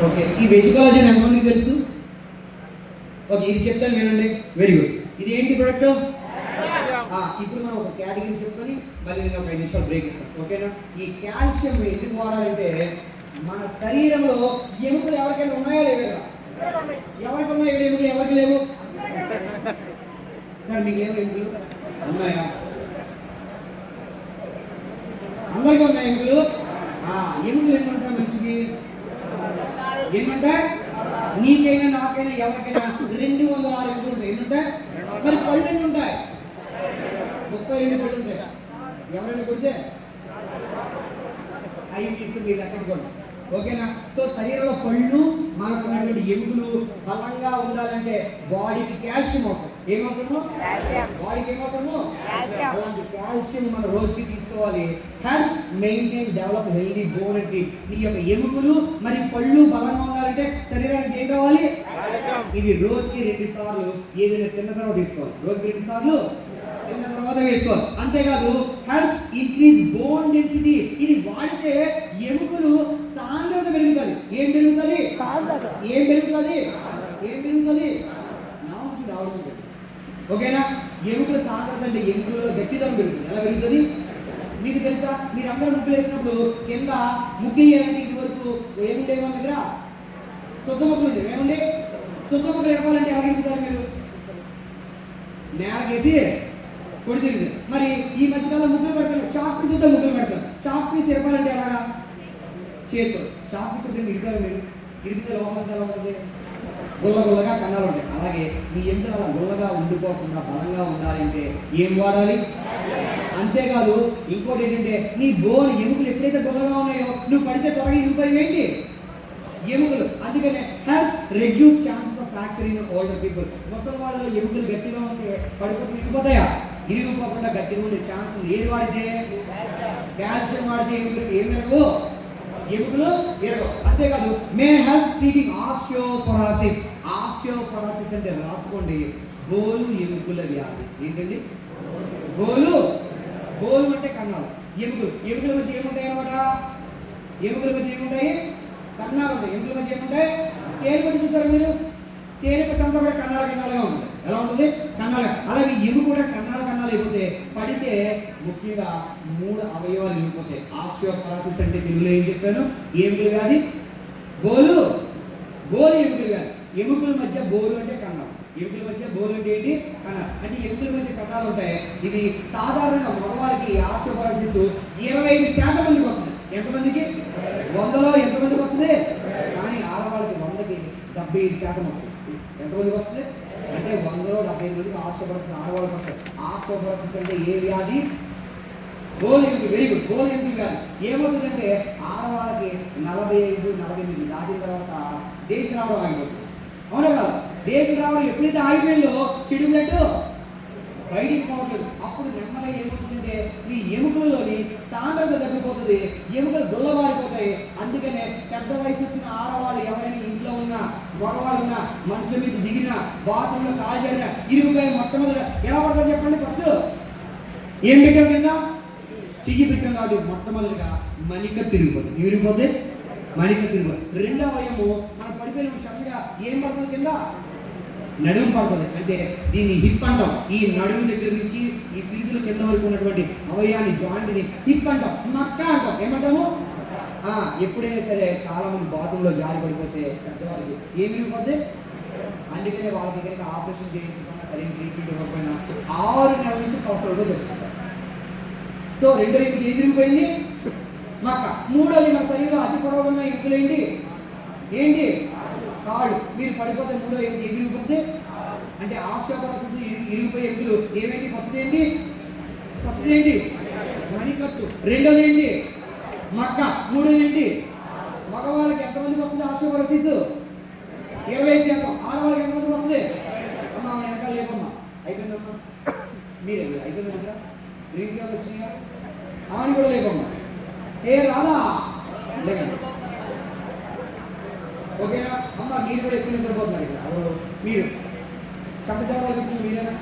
Okay, ఈ veg collagen ఎంతమందికి తెలుసు? ఓకే, ఇది చెప్తాను వినండి. Very good. ఇది ఏంటి ప్రొడక్ట్? ఇప్పుడు మనం ఒక కేటగిరీ చెప్పుకొని మళ్ళీ నేను ఒక 5 నిమిషాలు బ్రేక్ ఇస్తాను. ఓకేనా? ఈ కాల్షియం ఎందుకు వాడాలంటే మన శరీరంలో ఎముకలు ఎవరికైనా ఉన్నాయా లేదా? ఎవరికి ఉన్నాయి ఎముకలు? ఎవరికి లేవు? సార్ మీకు ఏమి ఎముకలు ఉన్నాయా? అందరికీ ఉన్నాయి ఎముకలు. ఎముకలు ఏమంటారు మనిషికి? ఏమంటాయి? నీకైనా నాకైనా ఎవరికైనా 206 ఎముకలు ఉంటాయి. ఎన్నుంటాయి? మరి పళ్ళు ఎన్ని ఉంటాయి? 32 పళ్ళు ఉంటాయి. ఎవరైనా కొడితే అవి తీసుకుని మీరు లెక్కడుకోండి. ఓకేనా? సో శరీరంలో పళ్ళు మనకు ఉన్నటువంటి ఎముకలు బలంగా ఉండాలంటే బాడీకి కాల్షియం అవసరం. ఏమవుతాము? బాడీకి ఏమవుతాము? అలాంటి కాల్షియం మన రోజుకి తీసుకోవాలి. Health maintain develop healthy bone అంటే ఈ యొక్క ఎముకలు మరి పళ్ళు బలంగా ఉండాలంటే శరీరానికి ఏం కావాలి? ఇది రోజుకి 2 సార్లు ఏదైనా తిన్న తర్వాత తీసుకోవాలి. రోజుకి 2 సార్లు తిన్న తర్వాత వేసుకోవాలి. అంతేకాదు హెల్త్ ఇంక్రీజ్ బోన్ డెన్సిటీ. ఇది వాడితే ఎముకలు సాంద్రత పెరుగుతుంది. ఏం పెరుగుతుంది? ఏం పెరుగుతుంది? ఏం పెరుగుతుంది? రావడం. ఓకేనా? ఎముకల సాంద్రత అంటే ఎముకలలో గట్టిదనం పెరుగుతుంది. ఎలా పెరుగుతుంది మీకు తెలుసా? మీరు అందరూ ముగ్గులు వేసినప్పుడు కింద ముగ్గు వేయాలంటే ఇది వరకు ఏముండే మన దగ్గర శుద్ధ ముగ్గులు ఉండే. ఏముండే? శుద్ధ ముగ్గులు ఇవ్వాలంటే ఎలా ఎదుగుతారు మీరు? నేలకేసి పొడి తిరిగింది. మరి ఈ మధ్యకాలం ముగ్గులు పెడతారు, చాక్ పీస్ తో ముగ్గులు పెడతారు. చాక్ పీస్ ఇవ్వాలంటే ఎలాగా? చేతితో. చాక్ పీస్ అంటే ఇరుతారు మీరు. ఇరిగితే లోపల ఎలా ఉంటుంది? గుల్లగుల్లగా కన్నాలు ఉంటాయి. అలాగే మీ ఎముకలు అలా గుల్లగా ఉండిపోకుండా బలంగా ఉండాలంటే ఏం వాడాలి? అంతేకాదు ఇంకోటి ఏంటంటే నీ బోన్ ఎముకలు ఎప్పుడైతే గుల్లగా ఉన్నాయో నువ్వు పడితే త్వరగా ఇరిగిపోయి ఏంటి? ఎముకలు. అందుకనే health reduce chances of fracture in older people. ముసలి వాళ్ళలో ఎముకలు గట్టిగా ఉంటే పడిపోతే ఇరిగిపోతాయా? ఇరిగిపోకుండా గట్టిగా ఉండే ఛాన్స్ ఏది వాడితే? కాల్షియం వాడితే ఎముకలు ఏం ఎరగవు? ఎముకలు ఎరగవు. అంతేకాదు may help treating osteoporosis. Osteoporosis అంటే రాసుకోండి, గోలు ఎముకల వ్యాధి. ఏంటండి? గోలు. గోలు అంటే కన్నాలు. ఎముకలు. ఎముకల మధ్య ఏముంటాయి అన్నమాట? ఎముకల మధ్య ఏముంటాయి? కన్నాలు ఉంటాయి. ఎముకల మధ్య ఏముంటాయి? తేనె పట్టి చూసారా మీరు? తేనె పట్టి అంతా కూడా కన్నాలు కన్నాలుగా ఉంటుంది. ఎలా ఉంటుంది? కన్నాలుగా. అలాగే ఎముక కూడా కన్నాలు అయిపోతే పడితే ముఖ్యంగా 3 అవయవాలు ఇరిగిపోతాయి. ఆస్టియోపొరాసిస్ అంటే తెలుగులో ఏం చెప్పాను? ఎముకల వ్యాధి, గోలు. గోలు ఎముకల వ్యాధి. ఎముకల మధ్య బోలు అంటే కన్నాలు. ఎముకల మధ్య బోలు అంటే ఏంటి? కన్నాలు. అంటే ఎముకల మధ్య కన్నాలు ఉంటాయి. ఇది సాధారణంగా మగవాడికి ఆస్టియోపొరాసిస్ 25% మందికి వస్తుంది. ఎంతమందికి? 100లో ఎంతమందికి వస్తుంది? కానీ ఆడవాళ్ళకి 100కి 75% వస్తుంది. ఎంతమందికి వస్తుంది? అంటే 100లో 75 మందికి ఆస్టియోపొరాసిస్ ఆడవాళ్ళకి వస్తుంది. ఆస్టియోపొరాసిస్ అంటే ఏ వ్యాధి? గోలు ఎముక. Very good. గోలు ఎముక వ్యాధి. ఏమవుతుందంటే ఆడవాళ్ళకి 45-48 దాటిన తర్వాత డేట్ రావడం ఆగిపోతుంది. అవునా కదా? డేట్ రావడం ఎప్పుడైతే ఆగిపోయిందో చెడు బ్లడ్ బయటికి పోవట్లేదు. అప్పుడు నెమ్మదిగా ఏమవుతుందంటే ఈ ఎముకల్లోని సాంద్రత తగ్గిపోతుంది. ఎముకలు గుల్లబారిపోతాయి. అందుకనే పెద్ద వయసు వచ్చిన ఆడవాళ్ళు ఎవరైనా ఇంట్లో ఉన్నా, మగవాళ్ళు ఉన్నా, మంచం మీద దిగినా, బాత్రూంలో కాలు జరిగినా ఇరుగుపోయి మొట్టమొదటి ఎలా పడుతుంది చెప్పండి? ఫస్ట్ ఏం పెట్టాం కింద? చెయ్యి పెట్టాం కాదు. మొట్టమొదటిగా మణిక తిరిగిపోతుంది. విరిగిపోతే మణిక తిరిగిపోతుంది. రెండవ అవయము మనం పడిపోయిన సడన్గా ఏం పడుతుంది? కింద నడుము పడుతుంది. అంటే దీన్ని హిప్ అంటాం. ఈ నడుము దగ్గర నుంచి ఈ పిరుదుల కింద వరకు ఉన్నటువంటి అవయాన్ని జాయింట్ని హిప్ అంటాం. మక్క అంటాం. ఏమంటాము? ఎప్పుడైనా సరే చాలా మంది బాత్రూంలో జారి పడిపోతే పెద్దవాళ్ళకి ఏమి ఇవ్వకపోతే అందుకనే వాళ్ళ దగ్గరికి ఆపరేషన్ చేయించకుండా సరైన ట్రీట్మెంట్ ఇవ్వకపోయినా 6 నెలల నుంచి సంవత్సరాలు తెలుసుకుంటారు. సో రెండో ఎముక ఏది ఇరిగిపోయింది? మక్క. మూడోది మన శరీరంలో అతి పొడవుగా ఉన్న ఎముకలు ఏంటి? కాళ్ళు. మీరు పడిపోతే మూడో ఎముక ఎగిరిపోతే అంటే ఆస్టియోపొరాసిస్ ఇరిగిపోయే ఎముకలు ఏమేంటి? ఫస్ట్ ఏంటి? మణికట్టు. రెండోది ఏంటి? మక్క. మూడోది ఏంటి? మగవాళ్ళకి ఎంతమందికి వస్తుంది ఆస్టియోపొరాసిస్? 20%. ఆడవాళ్ళకి ఎంతమందికి వస్తుంది? అమ్మా వెనకాల లేపమ్మా. అయిపోయిందమ్మా. మీరే అయిపోయింది కదా? గ్రీన్ కార్డు వచ్చినాయి. ఆమెను కూడా లేపమ్మా. రాదా? లేదండి. ఓకేనా? అమ్మ మీరు కూడా ఎక్కువ నిద్రపోతున్నారు ఇక్కడ. మీరు చంపజావాళ్ళు మీరేనా?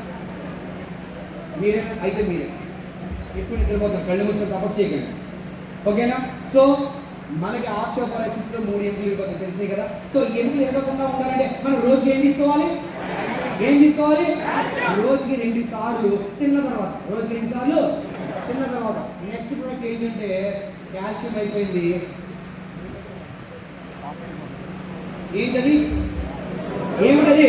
అయితే మీరే ఎక్కువ నిద్రపోతున్నారు. కళ్ళు మూసుకొని తపస్సు చేయకండి. ఓకేనా? సో మనకి ఆస్టియోపరోసిస్ లో 3 ఎముకలు ఇవ్వకపోతే తెలిసే కదా. సో ఎముకలు ఇవ్వకుండా ఉండాలంటే మనం రోజుకి ఏం తీసుకోవాలి? రోజుకి 2 సార్లు తిన్న తర్వాత. నెక్స్ట్ ప్రోడక్ట్ ఏంటంటే కాల్షియం అయిపోయింది. ఏంటది? ఏమిటది?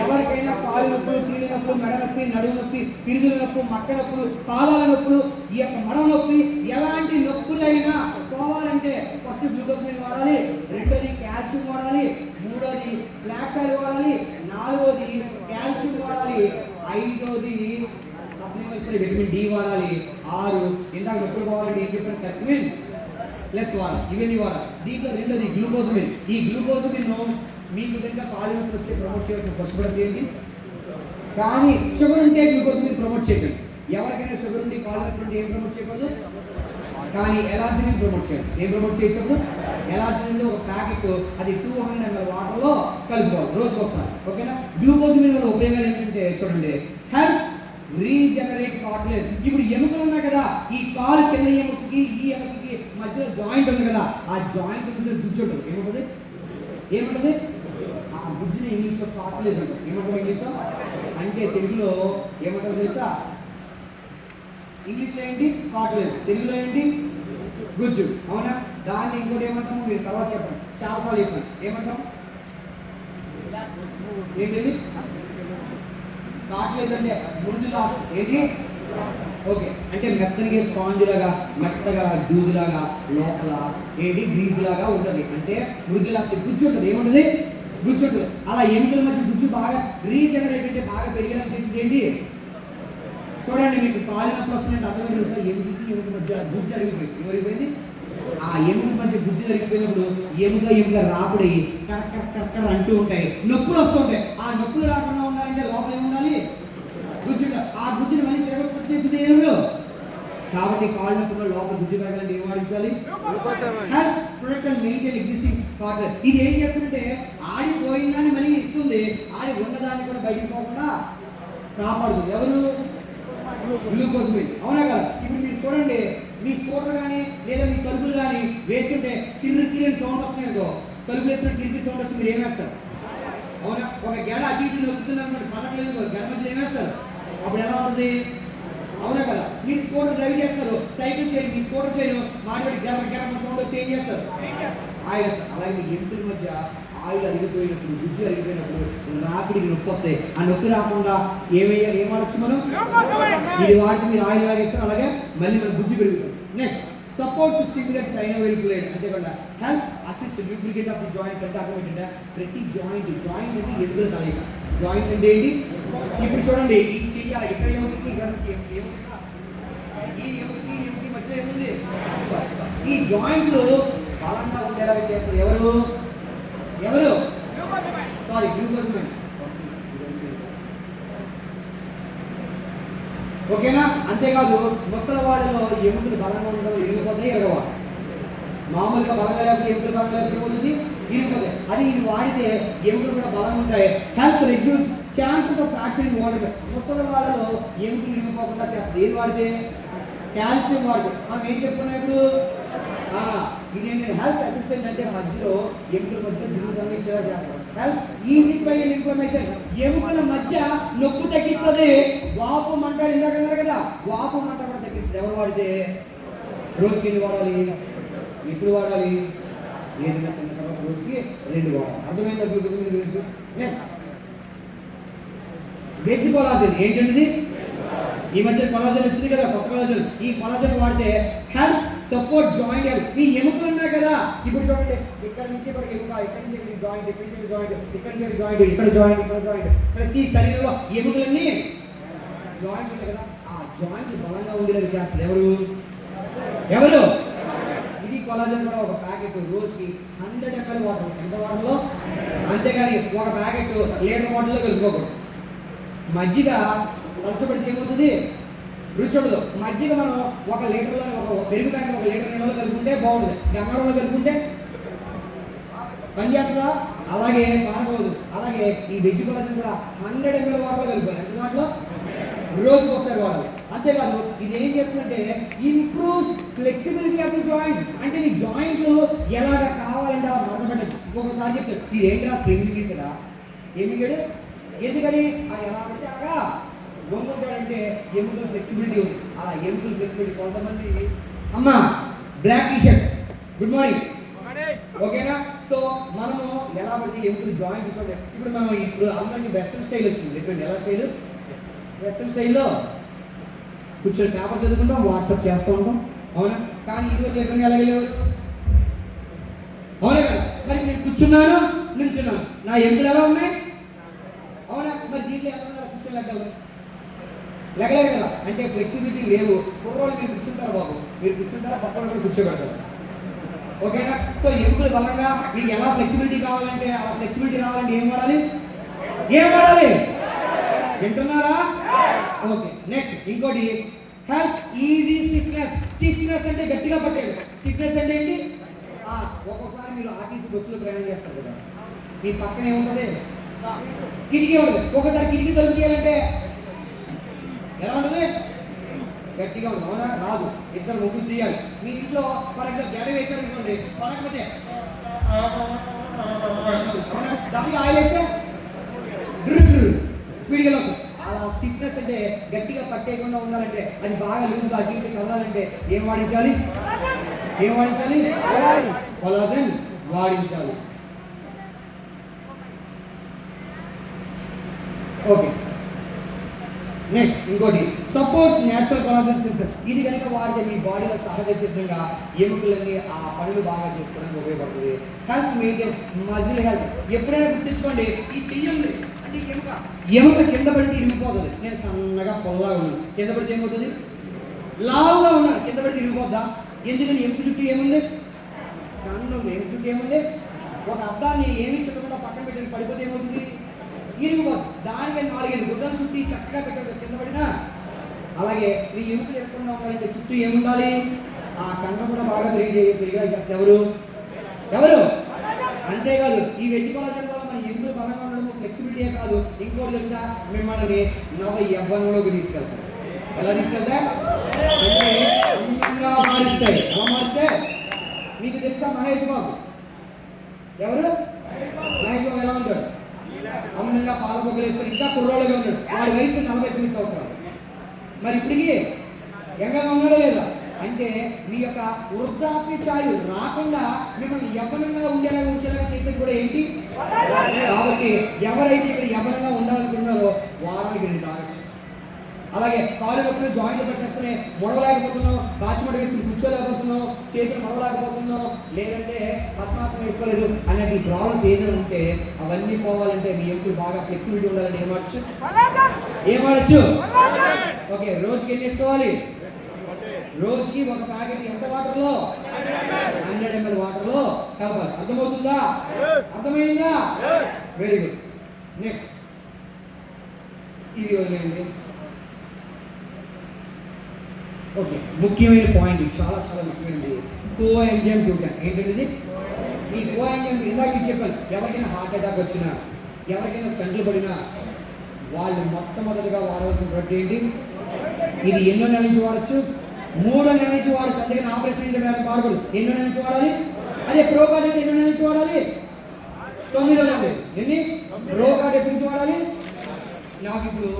ఎవరికైనా కాలు నొప్పులు, కీళ్ళ నొప్పులు, మెడ నొప్పి, నడుము నొప్పి, పిరుదుల నొప్పి, మక్క నొప్పులు, పాదాల నొప్పులు, ఈ యొక్క మడ నొప్పి, ఎలాంటి నొప్పులైనా పోవాలంటే ఫస్ట్ గ్లూకోజ్ వాడాలి, రెండోది కాల్షియం వాడాలి, మూడోది బ్లాక్ ఆయిల్ వాడాలి, నాలుగోది కాల్షియం వాడాలి, ఐదోది విటమిన్ డి వాడాలి, 6 ఇందాక నొప్పులు పోవాలంటే ఏం చెప్పాను? కర్క్యూమిన్ ప్లస్ వాడాలి, ఇవన్నీ వాడాలి. దీంట్లో రెండోది గ్లూకోజమిన్. ఈ గ్లూకోజమిన్ మీకు కనుక కాలు నొప్పి వస్తే ప్రమోట్ చేయవచ్చు, పశుపడి ఏంటి కానీ షుగర్ ఉంటే గ్లూకోజమిన్ ప్రమోట్ చేయకండి. ఎవరికైనా షుగర్ ఉండి కాలు నొప్పి ఉంటే ఏం ప్రమోట్ చేయకూడదు? కానీ ఎలార్జినిన్ ప్రమోట్ చేయాలి. ఏం ప్రమోట్ చేయొచ్చు? ఎలార్జినిన్ ఒక ప్యాకెట్ అది 200 ml వాటర్లో కలుపుకోవాలి రోజుకి ఒకసారి. ఓకేనా? గ్లూకోజమిన్ వల్ల ఉపయోగాలు ఏంటంటే చూడండి, హెల్ప్ రీజనరేట్ కార్టిలేజ్. ఇప్పుడు ఎముకలు ఉన్నాయి కదా, ఈ కాలు కింద ఎముకకి ఈ ఎముకకి మధ్యలో జాయింట్ ఉంది కదా, ఆ జాయింట్ గుజ్జు ఉంటుంది. ఏముంటుంది? ఆ గుజ్జుని ఇంగ్లీష్లో కార్టిలేజ్ అంటారు. ఏమంటారు ఇంగ్లీష్లో? అంటే తెలుగులో ఏమంటారు తెలుసా? ఇంగ్లీష్లో ఏంటి? కార్టిలేజ్. తెలుగులో ఏంటి? గుజ్జు. అవునా? దాన్ని ఇంకోటి ఏమంటాము? మీరు తర్వాత చెప్పండి, చాలాసార్లు చెప్పండి. ఏమంటాం? ఏంటి కార్టిలేజ్ అంటే? మృదులాస్థి. ఏంటి? ఓకే, అంటే మెత్తగా స్పాంజ్ లాగా, మెత్తగా దూదులాగా, లోపల ఏంటి గ్రీజ్ లాగా ఉంటుంది. అంటే మృదులాస్థి, గుజ్జు ఉంటుంది. ఏముంటుంది? గుజ్జు ఉంటుంది. అలా ఎముకల మధ్య గుజ్జు బాగా రీజనరేట్ అంటే బాగా పెరిగేలా చేసింది ఏంటి? చూడండి, మీకు కాలు నొప్పి వస్తుందంటే అర్థమైంది సార్, ఎముక మధ్య గుజ్జు జరిగిపోయింది. ఏమైపోయింది? ఆ ఎముక మధ్య గుజ్జు జరిగిపోయినప్పుడు ఎముక రాపిడి కరెక్ట్ అంటూ ఉంటాయి, నొప్పులు వస్తుంటాయి. ఆ నొప్పులు రాకుండా ఉండాలంటే లోపల ఏముండాలి? గుజ్జు. ఆ గుజ్జుని మళ్ళీ తిరగొచ్చేసింది ఎరువులు. కాబట్టి కాళ్ళు నొప్పుల్లో లోపల గుజ్జు పెరగాలంటే ఏం వాడించాలి? Product and maintain existing cartilage. ఇది ఏం చేస్తుందంటే ఆడిపోయిందని మళ్ళీ ఇస్తుంది, ఆడి ఉన్నదాన్ని కూడా బయటకు పోకుండా కాపాడుతుంది. ఎవరు? గ్లూకోజమిన్. అవునా కదా? ఇప్పుడు మీరు చూడండి, మీ స్కూటర్ కానీ లేదా మీ తలుపులు కానీ వేస్తుంటే కింద సౌండ్ వస్తున్నాయి అనుకో, తలుపు వేస్తున్న కింది సౌండ్ వస్తుంది, మీరు ఏం వేస్తారు? అవునా? ఒక గెడ అటు ఇటు నొక్కుతున్నారు, పడట్లేదు, గెడ మధ్య ఏం వేస్తారు? అప్పుడు ఎలా ఉంటుంది? అవునా కదా? మీరు స్కూటర్ డ్రైవ్ చేస్తారు, సైకిల్ చేయండి, మీ స్కూటర్ చేయను మాట్లాడి గెర సౌండ్ వస్తే ఏం చేస్తారు? ఆయిల్ వేస్తారు. అలాగే మీ ఎముకల మధ్య ఆయిల్ అరిగిపోయినప్పుడు, గుజ్జు అరిగిపోయినప్పుడు రాపిడికి నొప్పి వస్తాయి. ఆ నొప్పి రాకుండా ఏం వాడచ్చు మనం? ఇది వాడితే మీరు ఆయిల్ లాగేస్తారు, అలాగే మళ్ళీ మన గుజ్జు పెరుగుతుంది. Next support stimulate synovial fluid. అంతేకాకుండా help assist lubricate of the joints. అంటే అర్థమేంటంటే ప్రతి జాయింట్ అంటే ఎదుగుల కలయిక. జాయింట్ అంటే ఏంటి? ఇప్పుడు చూడండి, ఈ చెయ్యాలి ఇక్కడ ఏముంది? ఈ ఎముకకి మధ్య ఏముంది? ఈ జాయింట్లు బలంగా ఉండేలాగా చేస్తారు. ఎవరు? Sorry, glucosamine. ఓకేనా? అంతేకాదు ముసలి వాళ్ళలో ఎముకలు బలంగా ఉండడం ఇరిగిపోతాయి, ఎరగవా? మామూలుగా బలంగా లేకపోతే ఎముకలు బలంగా లేకపోతుంది, ఇరిగిపోతాయి. అది ఇది వాడితే ఎముకలు కూడా బలంగా ఉంటాయి. Health reduce chances of accident water. ముసలి వాళ్ళలో ఎముకలు ఇరిగిపోకుండా చేస్తుంది. ఏది వాడితే? కాల్షియం వాడితే. మనం ఏం చెప్పుకున్నాం ఇప్పుడు? ఇదేంటంటే హెల్త్ అసిస్టెంట్ అంటే మధ్యలో ఎముకల మధ్య దిగుదలని చేస్తారు. Health easy find information. ఎముకల మధ్య నొప్పి తగ్గిస్తుంది, వాపు మంట ఇందాక కదా, వాపు మంట కూడా తగ్గిస్తుంది. ఎవరు వాడితే? రోజుకి ఎన్ని వాడాలి? ఎప్పుడు వాడాలి? ఏదైనా తిన్న తర్వాత రోజుకి 2 వాడాలి. అర్థమైందా గ్లూకోజ్ గురించి? Next basic collagen. ఏంటంటే ఈ మధ్య కొలాజన్ వచ్చింది కదా, కొత్త కొలాజన్. ఈ కొలాజన్ వాడితే హెల్త్ సపోర్ట్ జాయింట్. ఈ ఎముకలు ఉన్నాయి కదా, ఇప్పుడు చూడండి, ఇక్కడ నుంచి ఇక్కడ ఎముక, ఇక్కడ నుంచి ఇక్కడ జాయింట్, ఇక్కడ నుంచి జాయింట్, ఇక్కడ నుంచి జాయింట్, ఇక్కడ జాయింట్, ఇక్కడ జాయింట్, ప్రతి శరీరంలో ఎముకలన్నీ జాయింట్ ఉన్నాయి కదా, ఆ జాయింట్ బలంగా ఉండేది చేస్తుంది. ఎవరు? ఇది కొలాజన్ కూడా ఒక ప్యాకెట్ రోజుకి 100 ml వాటర్. ఎంత వాటర్లో? అంతేగాని ఒక ప్యాకెట్ లీటర్ వాటర్లో కలుపుకోకూడదు. మజ్జిగ పలచబడితే ఏమవుతుంది? రుచి ఉండదు. మజ్జిగ మనం 1 లీటర్లో, ఒక పెరుగు ప్యాకెట్ 1 లీటర్ నీళ్ళలో కలుపుకుంటే బాగుంటుంది. గంగారంలో కలుపుకుంటే పనిచేస్తుందా? అలాగే బాగోదు. అలాగే ఈ వెజ్ కొలాజన్ కూడా 100 ml వాటర్లో కలుపుకోవాలి. ఎంత వాటర్లో? రోజుకి ఒకసారి వాడాలి. అంతేకాదు ఇది ఏం చేస్తుందంటే improves flexibility of the joint అంటే నీ జాయింట్లు ఎలాగ కావాలంటే అలా మడతపెట్టచ్చు. ఇంకొకసారి చెప్తాడు, ఇది ఏంటా స్ప్రింగ్ తీసాడా ఎమిగాడు, ఎందుకని అది ఎలా పడితే అలాగా వంగుతాడంటే ఎముకలు ఫ్లెక్సిబిలిటీ ఉంది. అలా ఎముకలు ఫ్లెక్సిబిలిటీ కొంతమంది అమ్మా black T shirt good morning ఓకేనా. సో మనము ఎలా పడితే ఎముకలు జాయింట్ చూడండి. ఇప్పుడు మనం ఇప్పుడు అందరికీ వెస్ట్రన్ స్టైల్ వచ్చింది. చెప్పండి ఎలా స్టైల్? వెస్ట్రన్ స్టైల్లో కూర్చొని పేపర్ చదువుకుంటాం, వాట్సాప్ చేస్తూ ఉంటాం, అవునా? కానీ ఇది చెప్పండి ఎలాగలేవు, అవునా కదా? మరి నేను కూర్చున్నాను నిల్చున్నాను, నా ఎముకలు ఎలా ఉన్నాయి, అవునా? మరి దీంట్లో ఎలా ఉన్నారు? కూర్చోలేగలరు, లెగలేరు కదా, అంటే ఫ్లెక్సిబిలిటీ లేవు. కుర్రోళ్ళు మీరు కూర్చుంటారు బాబు, మీరు కూర్చుంటారా పక్కన కూడా కూర్చోబెడతారు, ఓకేనా? సో ఎముకలు బలంగా మీకు ఎలా ఫ్లెక్సిబిలిటీ కావాలంటే అలా ఫ్లెక్సిబిలిటీ రావాలంటే ఏం వాడాలి? ఏం వాడాలి? వింటున్నారా? ఓకే. నెక్స్ట్ ఇంకోటి హెల్ప్ ఈజీ స్టిఫ్నెస్. స్టిఫ్నెస్ అంటే గట్టిగా పట్టేది. స్టిఫ్నెస్ అంటే ఏంటి? ఒక్కొక్కసారి మీరు ఆర్టీసీ బస్సులో ప్రయాణం చేస్తారు కదా, మీ పక్కన ఏముంటుంది? కిటికీ ఉంటుంది. ఒకసారి కిటికీ తలుపు తీయాలంటే ఎలా ఉంటుంది? గట్టిగా ఉంటుంది, అవునా? రాదు. ఇద్దరు ముగ్గురు తీయాలి. మీ ఇంట్లో ఫర్ ఎగ్జాంపుల్ జడ వేసారు అనుకోండి, పడకపోతే దానికి ఆయిల్ వేస్తే స్పీడ్గా వస్తుంది. అలా స్టిఫ్నెస్ అంటే గట్టిగా పట్టేయకుండా ఉండాలంటే, అది బాగా లూజ్గా అటు ఇటు కదలాలంటే ఏం వాడించాలి? ఏం వాడించాలి? కొలాజన్ వాడించాలి. ఓకే. నెక్స్ట్ ఇంకోటి సపోర్ట్స్ న్యాచురల్ కొలాజన్ సిస్టమ్. ఇది కనుక వాడితే మీ బాడీలో సహజ సిద్ధంగా ఎముకలన్నీ ఆ పనులు బాగా చేసుకోవడానికి ఉపయోగపడుతుంది. Health maintain muscle health. ఎప్పుడైనా గుర్తించుకోండి, ఈ చెయ్యండి అంటే ఎముక కింద పడితే ఇరిగిపోతుంది. నేను సన్నగా పొల్లగా ఉన్నాను, కింద పడితే ఏమవుతుంది? లావుగా ఉన్నాను, కింద పడితే ఇరిగిపోద్దా? ఎందుకని? ఎముక చుట్టూ ఏముంది? కన్ను. ఎముక చుట్టూ ఏముంది? ఒక అద్దాన్ని ఏమీ చుట్టకుండా పక్కన పెట్టి పడిపోతే ఏమవుతుంది? ఇరిగిపోతుంది. దానిపై 4-5 గుడ్డలు చుట్టి చక్కగా పెట్టాడు, కింద పడినా. అలాగే మీ ఎముకలు ఎక్కకుండా ఉండాలంటే చుట్టూ ఏముండాలి? ఆ కన్ను కూడా బాగా పెరిగా ఎవరు? అంతేకాదు, ఈ వెజ్ కొలాజన్ వల్ల మన ఎముకలు బలంగా ఉండడం ఫ్లెక్సిబిలిటీయే కాదు, ఇంకోటి తెలుసా? మిమ్మల్ని నవ యవ్వనంలోకి తీసుకెళ్తారు. ఎలా తీసుకెళ్తా? అంటే అందంగా మారుస్తాయి. ఎలా మారిస్తే? మీకు తెలుసా మహేష్ బాబు? ఎవరు? మహేష్ బాబు ఎలా ఉంటాడు? అందంగా పాలకొక్కలు వేసుకొని ఇంకా కుర్రోళ్ళగా ఉన్నాడు. వాడి వయసు 49 సంవత్సరాలు. మరి ఇప్పటికీ ఎంగా ఉన్నాడో లేదా? అంటే మీ యొక్క వృద్ధాప్య ఛాయలు రాకుండా మిమ్మల్ని యవ్వనంగా ఉండేలాగా చేసేది కూడా ఏంటి? కాబట్టి ఎవరైతే ఇక్కడ యవ్వనంగా ఉండాలనుకుంటున్నారో వారానికి 2 తాగొచ్చు. అలాగే కాళ్ళు నొప్పులు జాయింట్లు పెట్టేసుకుని మొడవలేకపోతున్నాం, కాచిమడ వేసుకుని కూర్చోలేకపోతున్నాం, చేతులు మొడవలేకపోతున్నాం, లేదంటే పద్మాసనం వేసుకోలేదు అన్నట్టు ప్రాబ్లమ్స్ ఏదైనా ఉంటే అవన్నీ పోవాలంటే మీ ఎముకలు బాగా ఫ్లెక్సిబిలిటీ ఉండాలని ఏం వాడచ్చు? ఓకే. రోజుకి ఎన్ని వేసుకోవాలి? రోజుకి ఒక ప్యాకెట్ ఎంత వాటర్లో? 100 ml వాటర్లో కలపాలి. అర్థమవుతుందా? అర్థమైందా? Very good. నెక్స్ట్ ఇది వదిలేండి. ఓకే. ముఖ్యమైన పాయింట్, చాలా చాలా ముఖ్యమైనది, కోఎంజైమ్ గ్లూటన్. ఏంటంటే ఈ కోఎంజైమ్ ఇందాక చెప్పాను, ఎవరికైనా హార్ట్ అటాక్ వచ్చినా, ఎవరికైనా స్టంట్లు పడినా వాళ్ళు మొట్టమొదటిగా వాడవలసిన డ్రగ్ ఏంటి? ఇది ఎన్నో నెలల నుంచి వాడచ్చు? 3వ నెల నుంచి వాడచ్చు. అందుకని ఆపరేషన్ అయితే వాడకూడదు. ఎన్నో నెల నుంచి వాడాలి? అదే ప్రోకార్డ్ అయితే ఎన్నో నెల నుంచి వాడాలి? 9వ నెల. ఎన్ని? ప్రోకార్డ్ ఎప్పటి నుంచి వాడాలి? నాకు ఇప్పుడు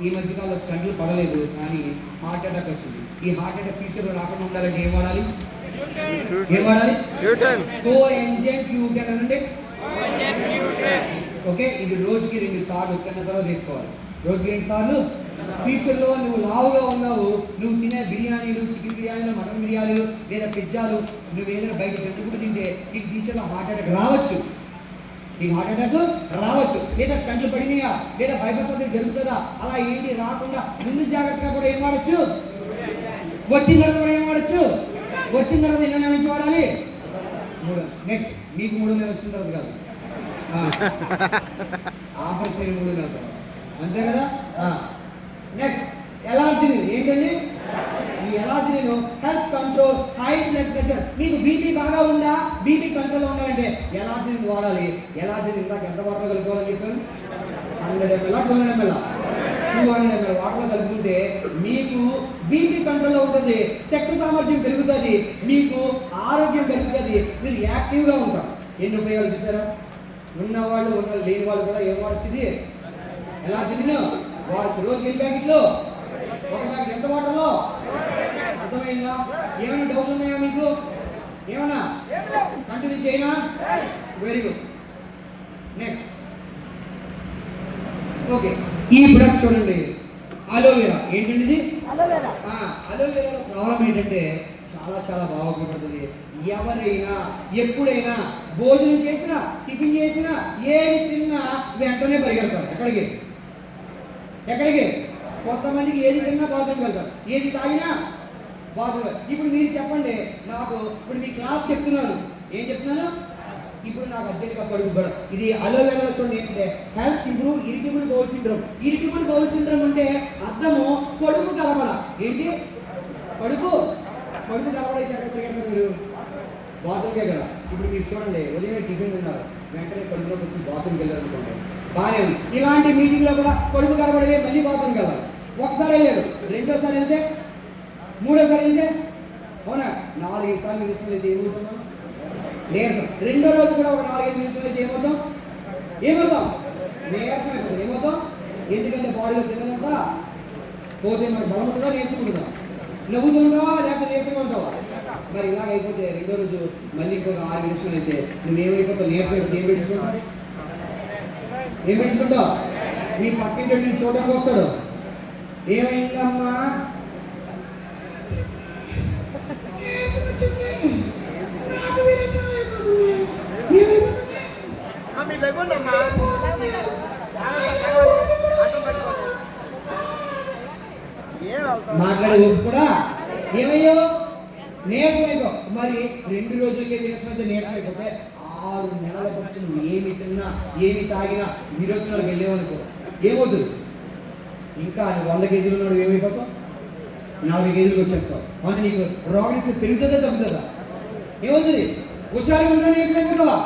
ఈ మధ్యకాలంలో స్టంట్లు పడలేదు, కానీ హార్ట్ అటాక్ వచ్చింది. ఈ హార్ట్ అటాక్ ఫ్యూచర్లో రాకుండా ఉండాలంటే ఏం వాడాలి? కోఎంజైమ్ గ్లూటన్ అనండి. ఓకే. ఇది రోజుకి 2 సార్లు తిన్న తర్వాత తీసుకోవాలి. రోజుకి 2 సార్లు. ఫ్యూచర్లో నువ్వు లావుగా ఉన్నావు, నువ్వు తినే బిర్యానీలు, చికెన్ బిర్యానీలు, మటన్ బిర్యానీలు లేదా పిజ్జాలు నువ్వు ఏదైనా బయట జంతువులు తింటే నీకు ఫ్యూచర్లో హార్ట్ అటాక్ రావచ్చు. ఈ హార్ట్ అటాక్ రావచ్చు, లేదా స్టంట్లు పడినాయా, లేదా బైపాస్ సర్జరీ జరుగుతుందా, అలా ఏంటి రాకుండా ముందు జాగ్రత్తగా కూడా ఏం వాడచ్చు? వచ్చిన తర్వాత కూడా ఏం వాడచ్చు? వచ్చిన తర్వాత ఎన్నో నెల నుంచి వాడాలి? 3. నెక్స్ట్ మీకు 3 నెలలు వచ్చిన తర్వాత కాదు, ఆపరేషన్ 3 నెలల తర్వాత, అంతే కదా? నెక్స్ట్ ఎలర్జీని. ఏంటండి ఈ ఎలర్జీని? Health control high blood pressure. మీకు బీపీ బాగా ఉందా? బీపీ కంట్రోల్లో ఉండాలంటే ఎలర్జీని వాడాలి. ఎలర్జీని ఇందాక ఎంత వాటర్ కలుపుకోవాలని చెప్పాను? 100 ml 200 ml 200 వాటర్లో కలుపుకుంటే మీకు బీపీ కంట్రోల్లో ఉంటుంది, శక్తి సామర్థ్యం పెరుగుతుంది, మీకు ఆరోగ్యం పెరుగుతుంది, మీరు యాక్టివ్గా ఉంటారు. ఎన్ని ఉపయోగాలు చూసారా? ఉన్నవాళ్ళు లేని వాళ్ళు కూడా ఏం వాడొచ్చింది, ఎలా చిన్న వాడచ్చు. రోజుకి ఎన్ని ప్యాకెట్లు? ఒక ప్యాకెట్ ఎంత వాటర్లో? అర్థమైందా? ఏమైనా డౌట్లు ఉన్నాయా మీకు? ఏమన్నా కంటిన్యూ చేయనా? Very good. నెక్స్ట్ ఓకే, ఈ ప్రొడక్ట్ చూడండి, అలోవెరా. ఏంటండి ఇది? అలోవెరాలో ప్రాబ్లం ఏంటంటే చాలా చాలా బాగా ఉపయోగపడుతుంది. ఎవరైనా ఎప్పుడైనా భోజనం చేసినా, టిఫిన్ చేసినా, ఏది తిన్నా వెంటనే పరిగెడతారు. ఎక్కడికి? కొంతమందికి ఏది తిన్నా బాత్రూమ్కి వెళ్తారు, ఏది తాగినా బాత్రూమ్. ఇప్పుడు మీరు చెప్పండి నాకు, ఇప్పుడు మీ క్లాస్ చెప్తున్నాను, ఏం చెప్తున్నాను? ఇప్పుడు నాకు అర్జెంట్గా కడుపు కూడా. ఇది అలోవెరాలో చూడండి ఏంటంటే health improve irritable bowel syndrome. Irritable bowel syndrome అంటే అర్థము కడుపు కలపడ. ఏంటి? కడుపు కలపడైతే మీరు బాత్రూమ్కే కదా. ఇప్పుడు మీరు చూడండి, ఉదయం టిఫిన్ తిన్నారు, వెంటనే కడుపులోకి వచ్చి బాత్రూమ్కి వెళ్ళారు అనుకోండి, బాగానే ఉంది. ఇలాంటి మీటింగ్లో కూడా కడుపు కలపడే మళ్ళీ బాత్రూమ్కి వెళ్ళాలి. ఒకసారి వెళ్ళారు, రెండోసారి వెళ్తే, మూడోసారి వెళ్తే, అవునా 4-5 సార్లు నిమిషాలు అయితే ఏమవుతున్నాం? నీరసం. రెండో రోజు కూడా ఒక 4-5 నిమిషాలు అయితే ఏమవుతాం? నీరసం అయిపోతుంది. ఏమవుతాం? ఎందుకంటే బాడీలో తిన్నదంతా పోతే మనకు బలం ఉంటుందా, నీరసం ఉంటుందా? నవ్వుతుంటావా లేకపోతే నీరసంగా ఉంటావా? మరి ఇలాగ అయిపోతే రెండో రోజు మళ్ళీ ఇంకొక 6 నిమిషాలు అయితే నువ్వేమైపోతావు? నీరసం అయిపోతే ఏం పెట్టుకుంటావు? మీ పక్కింటి నేను చూడడానికి వస్తాడు, ఏమైందమ్మా? మాట్లాడే ఊరు కూడా ఏమయ్యో నీరసం అయిపో. మరి 2 రోజులకే నీరసం అయితే నీరసం అయిపోతే 6 నెలల పాటు నువ్వు ఏమి తిన్నా, ఏమి తాగినా విరోచనాలకు వెళ్ళేవనుకో ఏమవుతుంది? ఇంకా 100 కేజీలు ఉన్నాడు, ఏమైపోతావు? 40 కేజీలకు వచ్చేస్తావు. అంటే నీకు రోగం పెరుగుతుందా తగ్గుతుందా? ఏమవుతుంది? హుషారుగా ఉంటా, నీరసమైపోతావా?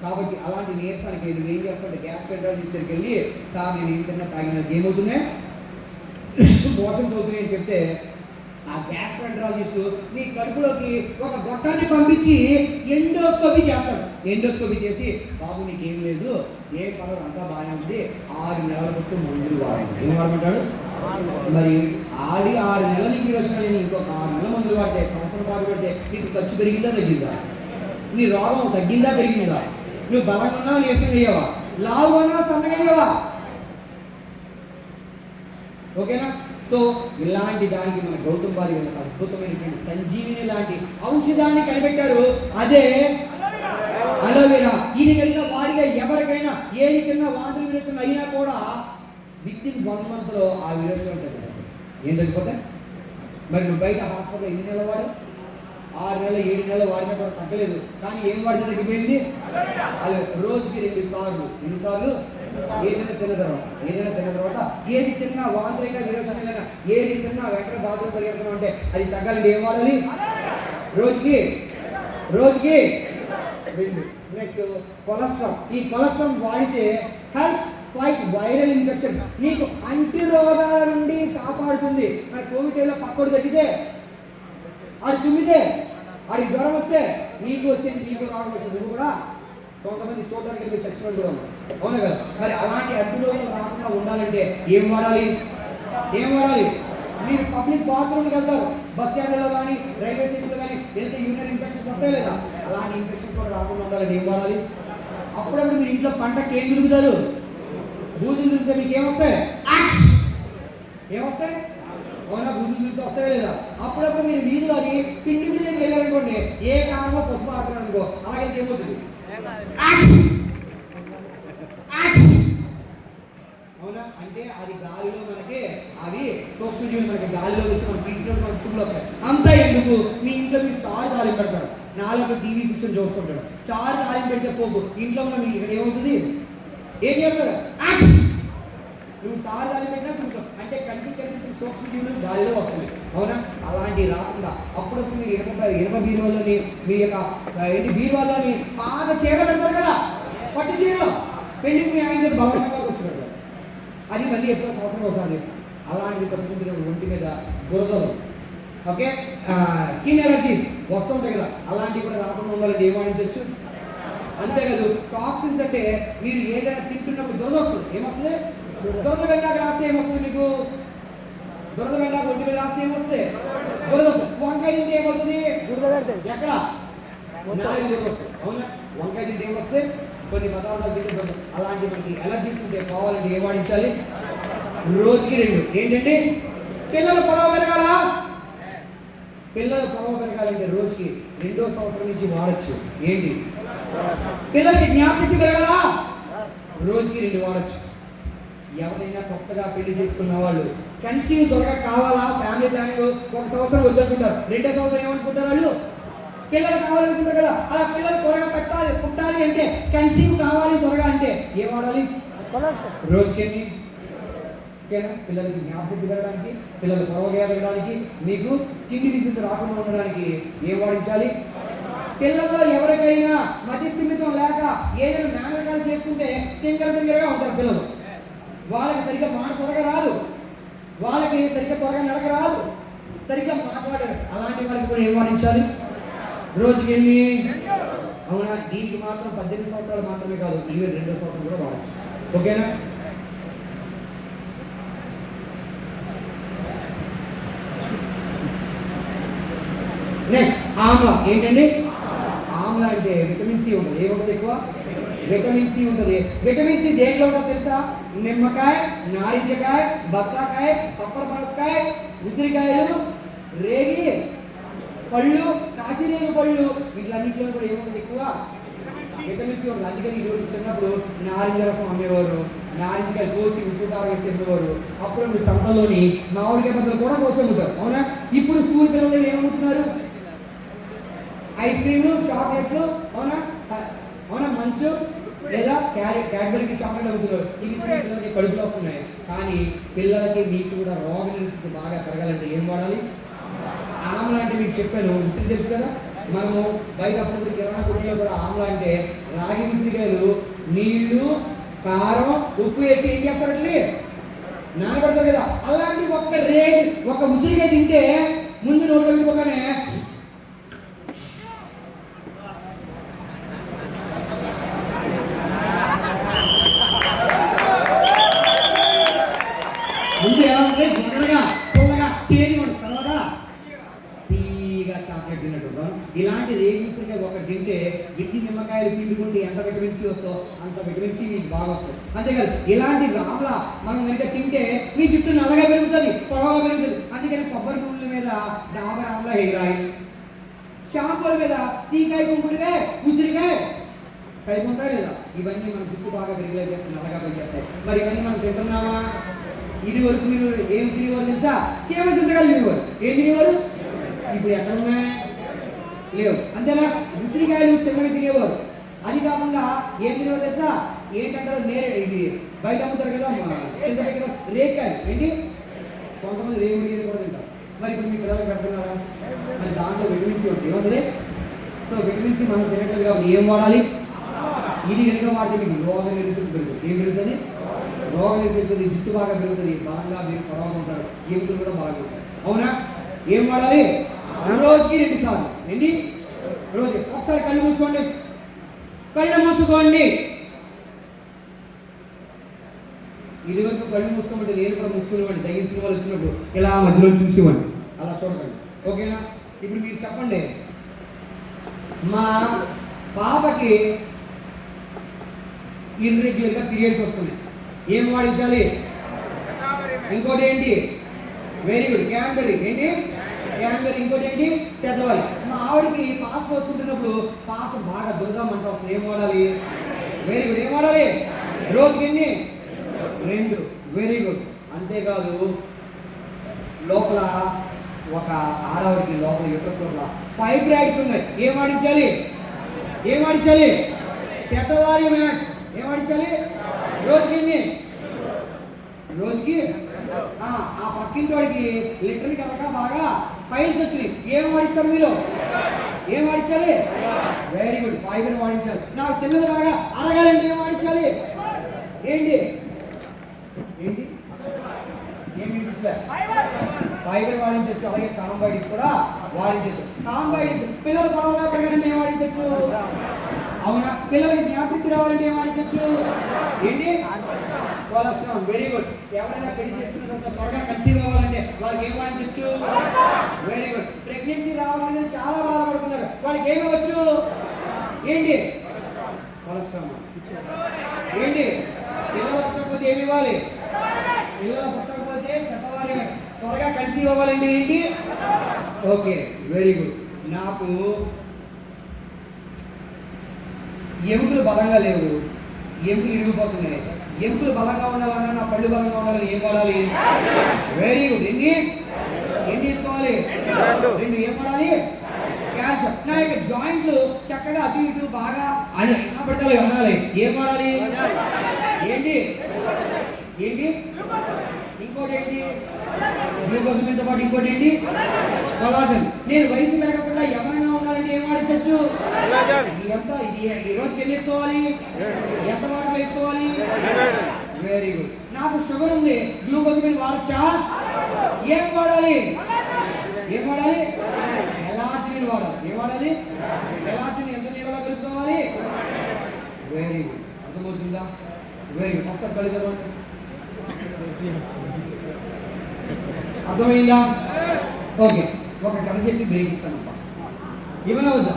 కాబట్టి అలాంటి నీరసానికి నువ్వు ఏం చేస్తావు? గ్యాస్ట్రైటిస్ దగ్గరికి వెళ్ళి సార్ నేను ఏం తిన్నా తాగినా ఏమవుతున్నాయి? మోషన్స్ అవుతున్నాయి అని చెప్తే ఆ గ్యాస్ట్రైటిస్ నీ కడుపులోకి ఒక గొట్టాన్ని పంపించి ఎండోస్కోపీ చేస్తాడు. ఎండోస్కోపీ చేసి బాబు నీకేం లేదు, ఏం పర్వాలేదు, అంతా బాగానే ఉంది, 6 నెలల పట్టు మందులు వాడాలి. ఏం వాడమంటాడు? మరి 6 నెలలు నీకు వచ్చినా నేను ఇంకొక 6 నెలల మందులు వాడితే, సంవత్సరం పాటు పడితే నీకు ఖర్చు పెరిగిందా తగ్గిందా? నీ రోగం తగ్గిందా పెరిగిందా? నువ్వు బలంగా ఉన్నావు, నీరసం అయ్యావా? లావు ఉన్నావు, సన్నగా అయ్యావా? ఓకేనా? సో ఇలాంటి దానికి మన గౌతమ్ వారి అద్భుతమైనటువంటి సంజీవిని లాంటి ఔషధాన్ని కనిపెట్టారు, అదే అలోవెరా. ఇది కనుక వాడిగా ఎవరికైనా ఏది తిన్నా వాంతులు విరోచన అయినా కూడా వితిన్ 1 month ఆ విరోచన ఉంటుంది. ఏం తగ్గిపోతే మరి నువ్వు బయట హాస్పిటల్ ఎన్ని నెలలు వాడు? 6 నెలలు 7 నెలలు వాడినా కూడా తగ్గలేదు. కానీ ఏం వాడితే తగ్గిపోయింది? అలా రోజుకి 2 సార్లు ఏదైనా తిన్న తర్వాత ఏది తిన్నా వాంతులైనా విరోచనైనా ఏది తిన్నా వెంటనే బాత్రూమ్ పరిగెడతాం అంటే అది తగ్గాలంటే ఏం వాడాలి? రోజుకి 2. Next cholesterol. ఈ కొలెస్ట్రాల్ వాడితే హెల్త్ ఫైట్ వైరల్ ఇన్ఫెక్షన్, నీకు అంటి రోగాల నుండి కాపాడుతుంది. మరి కోవిడ్ టైంలో పక్కడు తగ్గితే, ఆడు తుమ్మితే, ఆడికి జ్వరం వస్తే నీకు వచ్చేది, నీకు రావడం వచ్చింది. నువ్వు కూడా కొంతమంది చూడడానికి వెళ్ళి చచ్చిపోయి కూడా ఉన్నాం, అవును కదా? మరి అలాంటి అంటి రోగాలు రాకుండా ఉండాలంటే ఏం వాడాలి? మీరు పబ్లిక్ బాత్రూమ్కి వెళ్తారు, బస్ స్టాండ్లో కానీ రైల్వే స్టేషన్లో కానీ వెళ్తే యూరినరీ ఇన్ఫెక్షన్స్ వస్తాయి లేదా? అలాంటి ఇన్ఫెక్షన్స్ కూడా రాకుండా ఉండాలంటే ఏం వాడాలి? అప్పుడప్పుడు మీరు ఇంట్లో పంటకి ఏం తిరుగుతారు? బూజులు తిరిగితే మీకు ఏమొస్తాయి? అవునా? బూజులు తిరిగితే వస్తాయి లేదా? అప్పుడప్పుడు మీరు వీధిలోని పిండి దగ్గరికి వెళ్ళారనుకోండి, ఏ కాలంలో పసుపు ఆడుతున్నారు అనుకో, అలాగైతే ఏమవుతుంది? అవునా? అంటే అది గాలిలో మనకి అవి సూక్ష్మజీవులు మనకి గాలిలో వచ్చి మనం పీల్చుకొని మన ఫుడ్లో వస్తాయి. అంతా ఎందుకు? మీ ఇంట్లో మీరు చారు తాలింపు పెడతారు, 4 టీవీ కూర్చొని చూసుకుంటాడు, చారు తాలింపు పెడితే పోకు ఇంట్లో ఉన్న మీకు ఇక్కడ ఏమవుతుంది? ఏం చేస్తారు? నువ్వు చారు తాలింపు పెట్టినా చూస్తాం అంటే కంటికి కనిపించిన సూక్ష్మజీవులు గాలిలో వస్తుంది, అవునా? అలాంటి రాకుండా అప్పుడప్పుడు మీరు ఇనుప బీరువాలోని మీ యొక్క బీరువాలోని పాత చీర పెడతారు కదా, పట్టు చీర, పెళ్లికి మీ ఆయన భవనంగా వచ్చి పెడతారు. అది మళ్ళీ ఎప్పుడో సంవత్సరం ఒకసారి అలాంటివి కట్టుకుంటున్నప్పుడు ఒంటి మీద దురదలు, ఓకే, స్కిన్ ఎలర్జీస్ వస్తుంటాయి కదా, అలాంటివి కూడా రాకుండా ఉండాలని ఏం వాడించవచ్చు. అంతేకాదు టాక్సిన్స్ అంటే మీరు ఏదైనా తింటున్నప్పుడు దురద వస్తుంది. ఏమొస్తుంది? దురద వెంటాక రాస్తే ఏమొస్తుంది మీకు? దురద వెంటాక ఒంటి మీద రాస్తే ఏమొస్తే దురద వస్తుంది. వంకాయ తింటే ఏమవుతుంది? ఎక్కడ నాలుగు దురద వస్తుంది. అవునా? వంకాయ తింటే ఏమొస్తే కొన్ని పదార్థాలు తింటే దురద. అలాంటి మనకి ఎలర్జీస్ ఉంటే కావాలంటే ఏం వాడించాలి? రోజుకి 2. ఏంటంటే పిల్లలు పొడవ పెరగాల. పిల్లలు పొడవ పెరగాలంటే రోజుకి 2వ సంవత్సరం నుంచి వాడచ్చు. ఏంటి? పిల్లలకి జ్ఞాపకశక్తి పెరగాల, రోజుకి 2 వాడచ్చు. ఎవరైనా కొత్తగా పెళ్లి చేసుకున్న వాళ్ళు కన్సీవ్ త్వరగా కావాలా, ఫ్యామిలీ ప్లానింగ్ 1 సంవత్సరం వద్దనుకుంటారు, 2వ సంవత్సరం ఏమనుకుంటారు వాళ్ళు? పిల్లలు కావాలనుకుంటారు కదా. అలా పిల్లలు త్వరగా పుట్టాలి అంటే, కన్సీవ్ కావాలి త్వరగా అంటే ఏం వాడాలి? రోజుకి ఎన్ని? ఓకేనా? పిల్లలకి జ్ఞాపకశక్తి పెరగడానికి, పిల్లలు పొరవగా పెరగడానికి, మీకు స్కిన్ డిసీజ్ రాకుండా ఉండడానికి ఏం వాడించాలి? పిల్లల్లో ఎవరికైనా మతిస్థిమితం లేక ఏదైనా మేనరకాలు చేసుకుంటే తింగరగా ఉంటారు పిల్లలు. వాళ్ళకి సరిగ్గా మాట త్వరగా రాదు, వాళ్ళకి సరిగ్గా త్వరగా నడక రాదు, సరిగ్గా మాట్లాడారు. అలాంటి వాళ్ళకి కూడా ఏం వాడించాలి? రోజుకి ఎన్ని? అవునా? దీనికి మాత్రం 18 సంవత్సరాలు మాత్రమే కాదు, ఈవెన్ 2వ సంవత్సరం కూడా వాడచ్చు. ఓకేనా? నెక్స్ట్ ఆమ్లా. ఏంటండి ఆమ్లా అంటే? విటమిన్ సి ఉంటుంది. ఏముంటుంది ఎక్కువ? విటమిన్ సి ఉంటుంది. విటమిన్ సి దేంట్లో ఉంటుందో తెలుసా? నిమ్మకాయ, నారింజకాయ, బత్తాకాయ, పప్పరపనసకాయ, ఉసిరికాయలు, రేగి పళ్ళు, కాశీరేగి పళ్ళు, వీటిలన్నింటిలో కూడా ఏముంటుంది? ఎక్కువ విటమిన్ సి ఉంటుంది. అందుకని ఈరోజు చిన్నప్పుడు నారింజ రసం అమ్మేవారు, నారింజకాయ కోసి ఉప్పు కారం వేసి అమ్మేవారు. అప్పుడు సంతలోని మామిడికాయ బద్దలు కూడా కోసి అమ్ముతారు. అవునా? ఇప్పుడు స్కూల్ పిల్లలు ఏమమ్ముతున్నారు? ఐస్ క్రీమ్లు, చాక్లెట్లు. అవునా? అవునా? మంచు లేదా క్యాడ్బరీకి చాక్లెట్ అమ్ముతున్నారు. ఇవి పిల్లలకి కడుపులో వస్తున్నాయి. కానీ పిల్లలకి మీకు కూడా రోగ నిరోధకత బాగా పెరగాలంటే ఏం వాడాలి? ఆమ్లా అంటే మీకు చెప్పాను, విసిరి తెలుసు కదా. మనము బయట అప్పుడు కిరాణా కొట్టులో కూడా ఆమ్లా అంటే రాగి విసిరికాయలు నీళ్లు, కారం, ఉప్పు వేసి ఏం చేస్తారండి? నానబెడతారు కదా. అలాంటి ఒక ఉసిరికాయ తింటే ముందు నోట్లో పెట్టుకోగానే ముందు ఏమంటే జొన్నగా పుల్లగా తేలి ఉంటుంది, తర్వాత తీగా చాక్లెట్ తిన్నట్టు. ఇలాంటి రేగులుగా ఒకటి తింటే గిడ్డి నిమ్మకాయలు పిండుకుంటే ఎంత విటమిన్ సి వస్తుందో అంత విటమిన్ సి మీకు బాగా వస్తుంది. అంతేకాదు ఇలాంటి ఆమ్లా మనం కనుక తింటే మీ జుట్టు నల్లగా పెరుగుతుంది, పొడవగా పెరుగుతుంది. అందుకని కొబ్బరి నూనెల మీద డాబర్ ఆమ్లా హెయిర్ ఆయిల్, షాంపూల మీద సీకాయ, కుంకుడుకాయ, ఉసిరికాయ కలిపి ఉంటాయి లేదా. ఇవన్నీ మన జుట్టు బాగా పెరిగేలా చేస్తాయి, నల్లగా పెరిగేస్తాయి. మరి ఇవన్నీ మనం తింటున్నామా? ఇది వరకు మీరు ఏం తినేవారు తెలుసా? చీమ చింతకాయలు తినేవారు. ఏం తినేవారు? ఇప్పుడు ఎక్కడ ఉన్నాయి? లేవు. అంతేనా? ఉసిరికాయలు చిన్నవి తినేవారు. అది కాకుండా ఏం తినేవారు తెలుసా? ఏంటంటారు? ఇది బయట అమ్ముతారు కదా చింతకాయ, రేకాయలు. ఏంటి? కొంతమంది రేగుడి కూడా తింటారు. మరి ఇప్పుడు మీ పిల్లలు పెడుతున్నారా? మరి దాంట్లో విటమిన్ సి ఉంటుంది. ఏముంటుంది? సో విటమిన్ సి మనం తినట్లేదు కాబట్టి ఏం వాడాలి? ఇది కనుక వాడితే మీకు రోగ నిరోధకత పెరుగుతుంది. ఏం పెరుగుతుంది? రోగ నిరోధకత, జుట్టు బాగా పెరుగుతుంది, బాగా మీరు పొడవగా ఉంటారు, ఎముకలు కూడా బాగా ఉంటాయి. అవునా? ఏం వాడాలి? రోజుకి 2 సార్లు. ఏంటి? రోజు ఒకసారి కళ్ళు మూసుకోండి. కళ్ళు మూసుకోండి. ఇది వరకు కళ్ళు మూసుకోమంటే నేను కూడా మూసుకునేవాడిని. తగిన సినిమాలు వచ్చినప్పుడు ఇలా మధ్యలో చూసేవాడిని. అలా చూడకండి. ఓకేనా? ఇప్పుడు మీరు చెప్పండి, మా పాపకి ఇర్రెగ్యులర్గా పీరియడ్స్ వస్తున్నాయి, ఏం వాడించాలి? ఇంకోటి ఏంటి? Very good, క్యాన్బెర్రీ. ఏంటి? క్యాన్బెర్రీ. ఇంకోటి ఏంటి? చెద్దవాలి. మా ఆవిడకి పాస్ పోసుకుంటున్నప్పుడు పాస్ బాగా దుర్గమంట వస్తుంది, ఏం వాడాలి? Very good. ఏం వాడాలి? రోజుకి ఎన్ని? 2. Very good. అంతేకాదు లోపల ఒక ఆడవాడికి లోపల యూట్రస్ లోపల ఫైబ్రాయిడ్స్ ఉన్నాయి, ఏం వాడించాలి? ఏం వాడించాలి? చెద్దవాలి. ఏం వాడించాలి? రోజుకి ఎన్ని? రోజుకి ఆ పక్కింటోడికి లిటర్కి కనుక బాగా ఫైల్స్ వచ్చినాయి, ఏం వాడిస్తారు మీరు? ఏం వాడించాలి? వెరీ గుడ్, ఫైబర్ వాడించాలి. నాకు తిన్నది బాగా అరగాలంటే ఏం వాడించాలి? ఏంటి? ఏంటి? వినిపించలే. ఫైబర్ వాడించవచ్చు, అలాగే కాంబైడ్స్ కూడా వాడించవచ్చు. కాంబైడ్స్ పిల్లలు పొడవుగా పెరగాలంటే ఏం వాడించవచ్చు? అవునా? పిల్లలకి జ్ఞాపకం రావాలంటే ఏం వాడించవచ్చు? ఏంటి? కొలెస్ట్రాల్. Very good. ఎవరైనా పెళ్లి చేసుకున్న తర్వాత త్వరగా కన్సీవ్ అవ్వాలంటే వాళ్ళకి ఏం వాడించవచ్చు? Very good. ప్రెగ్నెన్సీ రావాలని చాలా బాధపడుతున్నారు, వాళ్ళకి ఏమవచ్చు? ఏంటి? కొలెస్ట్రాల్. ఏంటి? పిల్లలు పుట్టకపోతే ఏమి ఇవ్వాలి? పిల్లలు పుట్టకపోతే శతవారి త్వరగా కన్సీవ్ అవ్వాలంటే ఏంటి? Okay, very good. నాకు ఎముకలు బలంగా లేవు, ఎముకలు ఇరిగిపోతున్నాయి. ఎముకలు బలంగా ఉండాలన్నా నా పళ్ళు బలంగా ఉండాలని ఏం వాడాలి? Very good. ఎన్ని తీసుకోవాలి? 2. ఏం వాడాలి? క్యాల్షియం. నా యొక్క జాయింట్లు చక్కగా అటు ఇటు బాగా పడాలి అనాలి. ఏం వాడాలి? ఏంటి? ఇంకోటి ఏంటి? గ్లూకోజమిన్తో పాటు ఇంకోటి ఏంటి? కొలాజన్. నేను వయసు పెరగకుండా ఎవరైనా ఉండాలంటే ఏం వాడించవచ్చు? ఎంత ఈ రోజుకి ఎన్ని వేసుకోవాలి? ఎంత వాటర్ వేసుకోవాలి? Very good. నాకు షుగర్ ఉంది, గ్లూకోజమిన్ వాడచ్చా? ఏం వాడాలి? ఎలాచిని వాడాలి. ఏం వాడాలి? ఎలాచిని ఎంత నీళ్ళలో కలుపుకోవాలి? Very good. అర్థమవుతుందా? Very good. ఒకసారి కలుగుతారు. అర్థమైందా? ఓకే, ఒక కథ చెప్పి బ్రేక్ ఇస్తానప్పా. ఏమైనా వద్దా?